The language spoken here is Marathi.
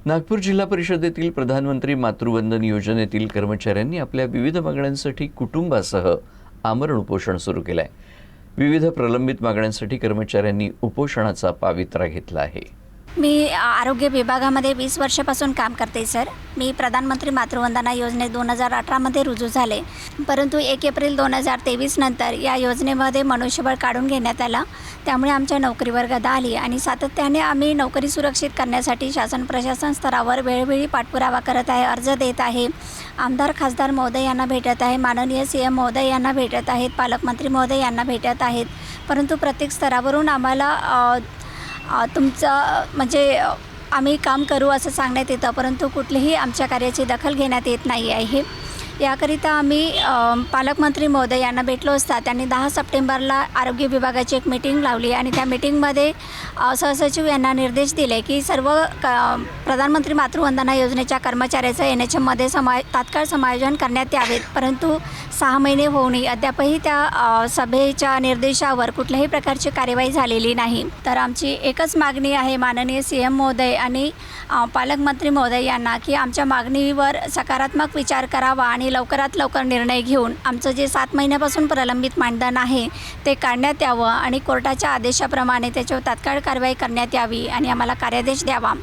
नागपूर जिल्हा परिषदेतील प्रधानमंत्री मातृवंदन योजनेतील कर्मचाऱ्यांनी आपल्या विविध मागण्यांसाठी कुटुंबासह आमरण उपोषण सुरू केलं आहे. विविध प्रलंबित मागण्यांसाठी कर्मचाऱ्यांनी उपोषणाचा पवित्रा घेतला आहे. मी आरोग्य विभागामध्ये 20 वर्षापासून काम करते सर. मी प्रधानमंत्री मातृवंदना योजनेत 2018मध्ये रुजू झाले, परंतु 1 एप्रिल 2023 नंतर या योजनेमध्ये मनुष्यबळ काढून घेण्यात आलं. त्यामुळे आमच्या नोकरीवर गदा आली आणि सातत्याने आम्ही नोकरी सुरक्षित करण्यासाठी शासन प्रशासन स्तरावर वेळोवेळी पाठपुरावा करत आहे, अर्ज देत आहे. आमदार खासदार महोदय यांना भेटत आहे, माननीय CM महोदय यांना भेटत आहेत, पालकमंत्री महोदय यांना भेटत आहेत. परंतु प्रत्येक स्तरावरून आम्हाला तुमचं म्हणजे आम्ही काम करू असं सांगण्यात येतं, परंतु कुठलीही आमच्या कार्याची दखल घेण्यात येत नाही आहे. याकरिता आम्ही पालकमंत्री महोदय यांना भेटलो असता त्यांनी 10 सप्टेंबरला आरोग्य विभागाची एक मीटिंग लावली आणि त्या मीटिंगमध्ये सहसचिव यांना निर्देश दिले की सर्व प्रधानमंत्री मातृवंदना योजनेच्या कर्मचाऱ्याचं NHMमध्ये तात्काळ समायोजन करण्यात यावेत. परंतु 6 महिने होऊनही अद्यापही त्या सभेच्या निर्देशावर कुठल्याही प्रकारची कार्यवाही झालेली नाही. तर आमची एकच मागणी आहे माननीय CM महोदय आणि पालकमंत्री महोदय यांना की आमच्या मागणीवर सकारात्मक विचार करावा आणि लवकरात लवकर निर्णय घेऊन आमचं जे 7 महिन्यापासून प्रलंबित मानधन आहे ते काढण्यात यावं आणि कोर्टाच्या आदेशाप्रमाणे त्याच्यावर तात्काळ कारवाई करण्यात यावी आणि आम्हाला कार्यादेश द्यावा.